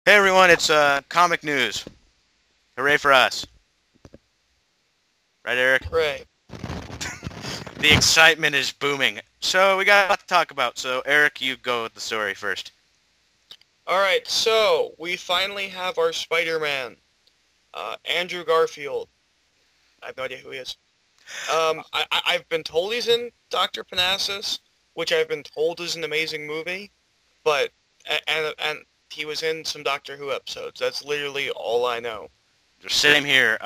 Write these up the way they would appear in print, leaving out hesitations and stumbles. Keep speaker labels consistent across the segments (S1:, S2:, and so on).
S1: Hey everyone, it's comic news. Hooray for us. Right, Eric?
S2: Right.
S1: The excitement is booming. So we got a lot to talk about. So Eric, you go with the story first.
S2: Alright, so we finally have our Spider-Man, Andrew Garfield. I have no idea who he is. I've been told he's in Dr. Panassus, which I've been told is an amazing movie, but, and he was in some Doctor Who episodes. That's literally all I know.
S1: Same here.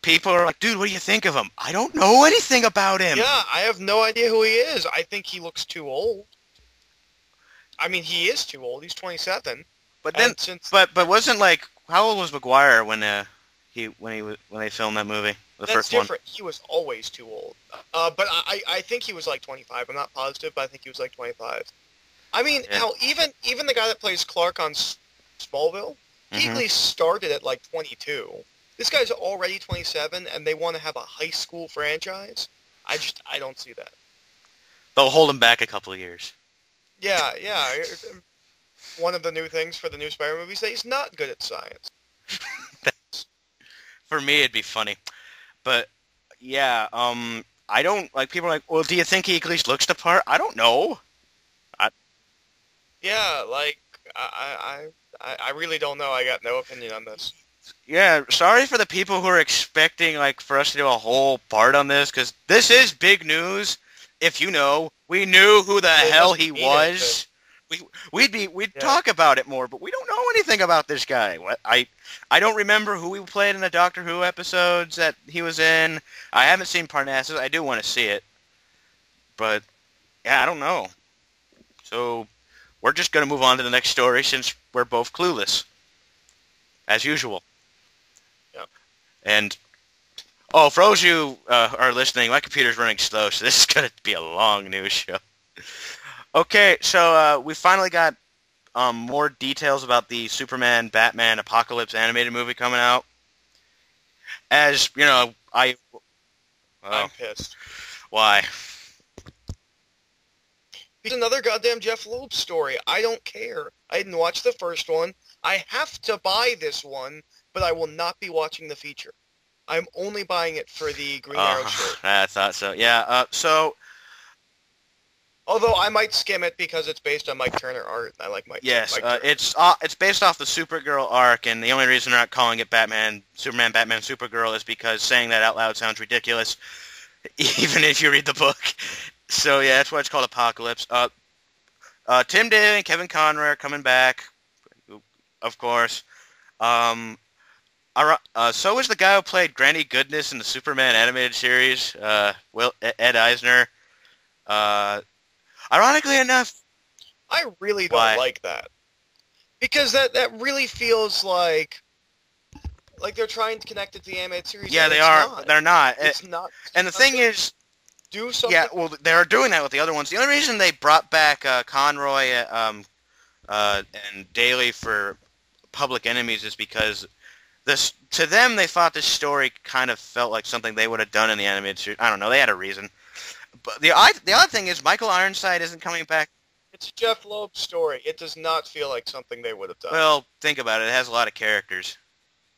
S1: People are like, dude, what do you think of him? I don't know anything about him.
S2: Yeah, I have no idea who he is. I think he looks too old. I mean, he is too old. He's 27.
S1: But then,
S2: And since
S1: but wasn't like how old was McGuire when when they filmed that movie, the
S2: That's
S1: first one?
S2: different. He was always too old. But I think he was like 25. I'm not positive, but I think he was like 25. I mean,
S1: Yeah.
S2: hell, even the guy that plays Clark on Smallville, he at
S1: hmm
S2: least started at like 22. This guy's already 27, and they want to have a high school franchise. I don't see that.
S1: They'll hold him back a couple of years.
S2: Yeah, yeah. One of the new things for the new Spider movies that he's not good at science.
S1: For me, it'd be funny. But yeah, I don't like people are like, well, do you think he at least looks the part? I don't know. I,
S2: Yeah, like I really don't know. I got no opinion on this.
S1: yeah, sorry for the people who are expecting like for us to do a whole part on this because this is big news. If you know, we knew who the
S2: Well, it
S1: hell
S2: doesn't
S1: he
S2: mean anything.
S1: was. We'd
S2: Yeah.
S1: talk about it more, but we don't know anything about this guy. I don't remember who he played in the Doctor Who episodes that he was in. I haven't seen Parnassus. I do want to see it, but yeah, I don't know. So we're just gonna move on to the next story since we're both clueless, as usual.
S2: Yeah.
S1: And oh, for those of you are listening, my computer's running slow, so this is gonna be a long news show. Okay, so we finally got more details about the Superman Batman Apocalypse animated movie coming out. As you know,
S2: I'm
S1: well,
S2: pissed.
S1: why?
S2: It's another goddamn Jeph Loeb story. I don't care. I didn't watch the first one. I have to buy this one, but I will not be watching the feature. I'm only buying it for the Green Arrow shirt.
S1: I thought so. Yeah. So
S2: Although I might skim it because it's based on Mike Turner art, and I like
S1: yes,
S2: Mike Turner.
S1: it's based off the Supergirl arc, and the only reason they're not calling it Superman, Batman, Supergirl is because saying that out loud sounds ridiculous, even if you read the book. So yeah, that's why it's called Apocalypse. Tim Daly and Kevin Conroy are coming back, of course. Um, so is the guy who played Granny Goodness in the Superman animated series, Ed Eisner. Uh, Ironically enough,
S2: I really don't
S1: why?
S2: like that because that really feels like they're trying to connect it to the animated series,
S1: Yeah,
S2: and
S1: they
S2: it's
S1: are.
S2: not.
S1: They're not.
S2: It's not.
S1: And the
S2: Not
S1: thing
S2: gonna
S1: is,
S2: do
S1: yeah,
S2: something.
S1: well, they're doing that with the other ones. The only reason they brought back Conroy and Daly for Public Enemies is because this to them they thought this story kind of felt like something they would have done in the animated series. I don't know. They had a reason. But the odd thing is Michael Ironside isn't coming back.
S2: It's a Jeph Loeb story. It does not feel like something they would have done.
S1: Well, think about it. It has a lot of characters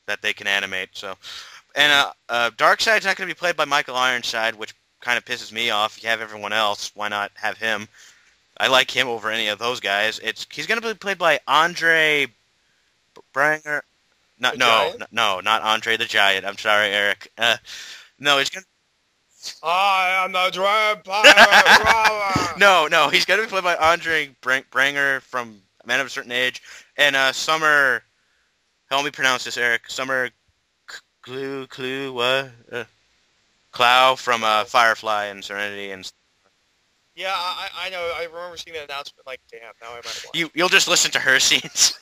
S1: that they can animate. So, and Darkseid's not going to be played by Michael Ironside, which kind of pisses me off. You have everyone else. Why not have him? I like him over any of those guys. He's going to be played by Andre Branger.
S2: The Giant?
S1: Not Andre the Giant. I'm sorry, Eric. No, he's going.
S2: I am the Dread Pirate.
S1: No, he's going to be played by Andre Branger from Men of a Certain Age, and Summer. Help me pronounce this, Eric. Summer what? Clow from Firefly and Serenity, and
S2: Yeah, I know. I remember seeing that announcement. Like, damn, now I might watch.
S1: you'll just listen to her scenes.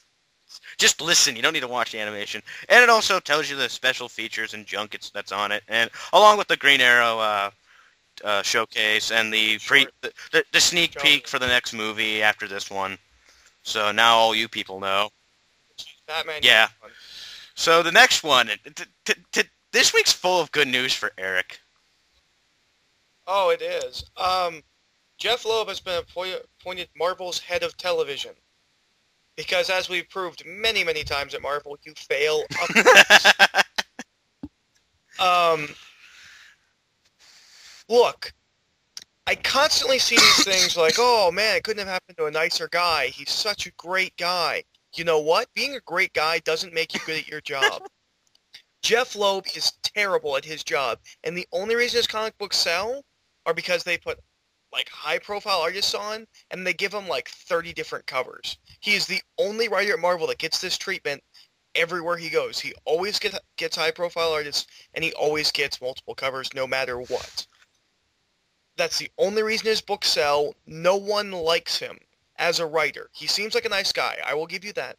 S1: Just listen. You don't need to watch the animation, and it also tells you the special features and junk that's on it, and along with the Green Arrow showcase and
S2: Short
S1: the sneak
S2: showing
S1: peek for the next movie after this one. So now all you people know.
S2: Batman.
S1: Yeah. So the next one, this week's full of good news for Eric.
S2: Oh, it is. Jeph Loeb has been appointed Marvel's head of television. Because as we've proved many, many times at Marvel, you fail upwards. Look, I constantly see these things like, oh man, it couldn't have happened to a nicer guy. He's such a great guy. You know what? Being a great guy doesn't make you good at your job. Jeph Loeb is terrible at his job, and the only reason his comic books sell are because they put like high-profile artists on, and they give him like 30 different covers. He is the only writer at Marvel that gets this treatment everywhere he goes. He always gets high-profile artists, and he always gets multiple covers no matter what. That's the only reason his books sell. No one likes him as a writer. He seems like a nice guy. I will give you that.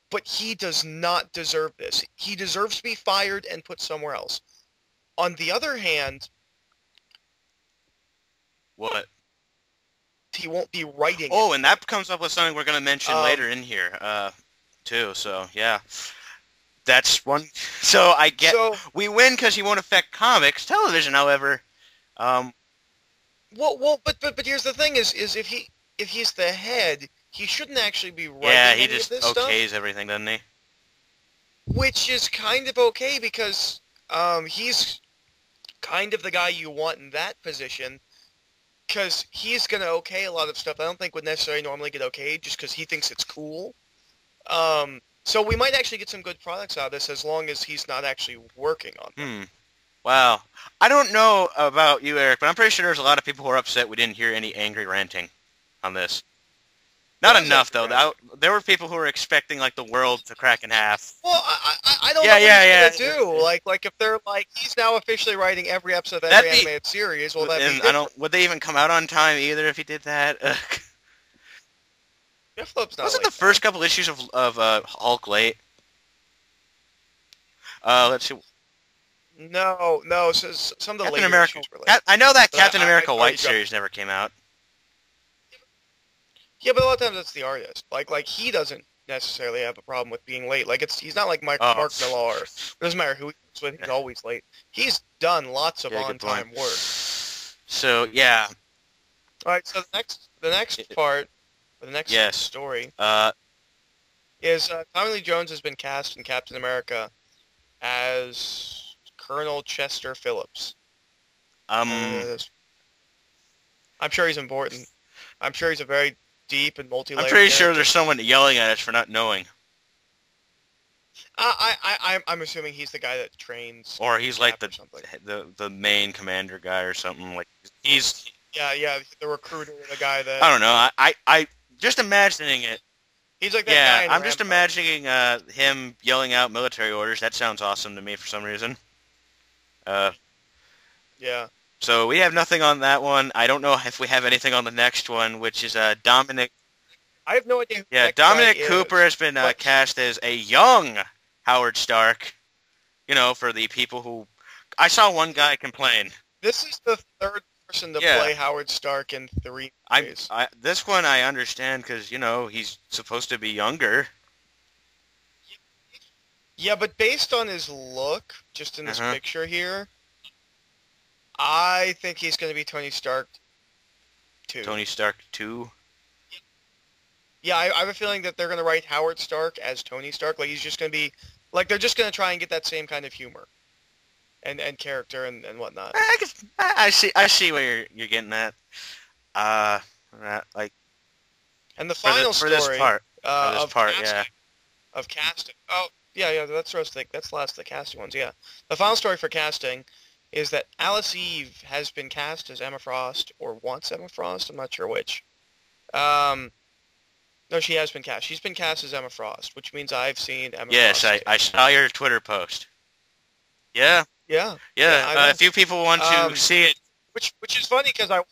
S2: But he does not deserve this. He deserves to be fired and put somewhere else. On the other hand...
S1: What?
S2: He won't be writing.
S1: Oh, and that comes up with something we're going to mention later in here, too. So, yeah. That's one... So, I get... So, we win because he won't affect comics. Television, however...
S2: Well, but here's the thing: is if he's the head, he shouldn't actually be writing
S1: he
S2: any
S1: just
S2: of this
S1: okays
S2: stuff,
S1: everything, doesn't he?
S2: which is kind of okay because he's kind of the guy you want in that position because he's gonna okay a lot of stuff I don't think would necessarily normally get okayed just because he thinks it's cool. So we might actually get some good products out of this as long as he's not actually working on them.
S1: Wow. I don't know about you, Eric, but I'm pretty sure there's a lot of people who are upset we didn't hear any angry ranting on this. Not enough, though. There were people who were expecting, like, the world to crack in half.
S2: Well, I don't know what he's going to do. Like, if they're like, he's now officially writing every episode of every animated series, well, that'd be different.
S1: Would they even come out on time, either, if he did that?
S2: Jeph Loeb's not
S1: Wasn't the first couple issues of Hulk late? Let's see.
S2: No. So some of the
S1: Captain
S2: later
S1: America.
S2: issues were late.
S1: I know that Captain America White series never came out.
S2: Yeah, but a lot of times it's the artist. Like he doesn't necessarily have a problem with being late. Like he's not like Mark Millar. It doesn't matter who he's with; he's always late. He's done lots of on-time work.
S1: So yeah.
S2: All right. So the next part, or the next story, is Tommy Lee Jones has been cast in Captain America as Colonel Chester Phillips. I'm sure he's important. I'm sure he's a very deep and multi-layered
S1: I'm pretty
S2: character.
S1: sure there's someone yelling at us for not knowing.
S2: I'm assuming he's the guy that trains.
S1: Or he's like the main commander guy or something. Like he's
S2: yeah, the recruiter, the guy that
S1: I don't know. I just imagining it.
S2: He's like that guy.
S1: I'm just imagining him yelling out military orders. That sounds awesome to me for some reason.
S2: Yeah.
S1: So we have nothing on that one. I don't know if we have anything on the next one, which is Dominic.
S2: I have no idea who
S1: Yeah, Dominic Cooper has been cast as a young Howard Stark. You know, for the people who... I saw one guy complain.
S2: This is the third person to play Howard Stark in 3 movies.
S1: This one I understand because, you know, he's supposed to be younger.
S2: Yeah, but based on his look, just in this picture here, I think he's going to be Tony Stark 2.
S1: Tony Stark 2?
S2: Yeah, I have a feeling that they're going to write Howard Stark as Tony Stark. Like, he's just going to be... Like, they're just going to try and get that same kind of humor and character and whatnot.
S1: I see where you're getting at. Like...
S2: And the final story...
S1: For this part,
S2: of casting... Oh, yeah, that's the last of the casting ones, yeah. The final story for casting is that Alice Eve has been cast as Emma Frost, or wants Emma Frost, I'm not sure which. No, she has been cast. She's been cast as Emma Frost, which means I've seen Emma Frost.
S1: Yes, I saw your Twitter post. Yeah.
S2: Yeah.
S1: A few people want to see it.
S2: Which is funny because I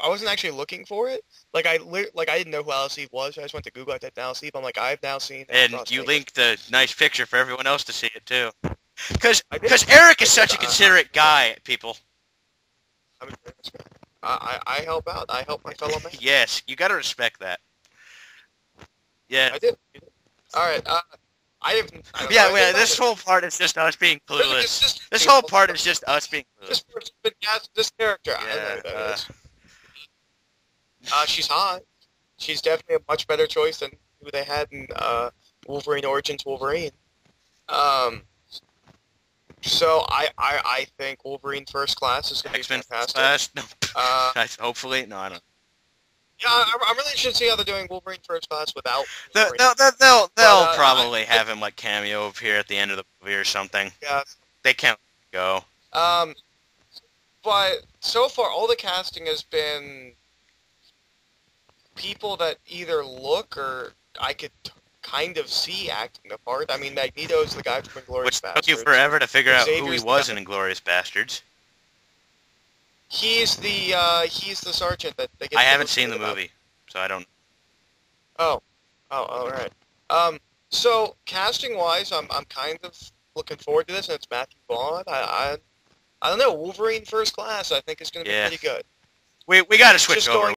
S2: wasn't actually looking for it. Like I didn't know who Alice Eve was. I just went to Google. I typed Alice Eve. I'm like, I've now seen.
S1: And you linked the nice picture for everyone else to see it too. Because Eric is such a considerate guy, people.
S2: I help out. I help my fellow man.
S1: Yes, you got to respect that. Yeah.
S2: I did. All right.
S1: This whole part is just us being clueless. This whole part is just us being clueless.
S2: This person's been cast this character. I don't know who that is. She's hot. She's definitely a much better choice than who they had in Wolverine Origins Wolverine. So I think Wolverine First Class is going to be
S1: X-Men
S2: fantastic.
S1: No. Hopefully, no, I don't.
S2: Yeah, I'm really interested to see how they're doing Wolverine First Class without Wolverine.
S1: They'll probably have him like cameo appear at the end of the movie or something.
S2: Yeah.
S1: They can't go.
S2: But so far, all the casting has been people that either look or I could kind of see acting the part. I mean, Magneto's the guy from Inglourious
S1: Which
S2: Bastards.
S1: took you forever to figure out who he
S2: Xavier's
S1: was
S2: the
S1: in Inglourious Bastards.
S2: He's the sergeant that they get.
S1: I haven't seen the movie, so I don't.
S2: Oh, all right. So casting wise, I'm kind of looking forward to this, and it's Matthew Vaughn. I don't know. Wolverine First Class, I think is going to be pretty good.
S1: We got to switch
S2: Just
S1: over.
S2: going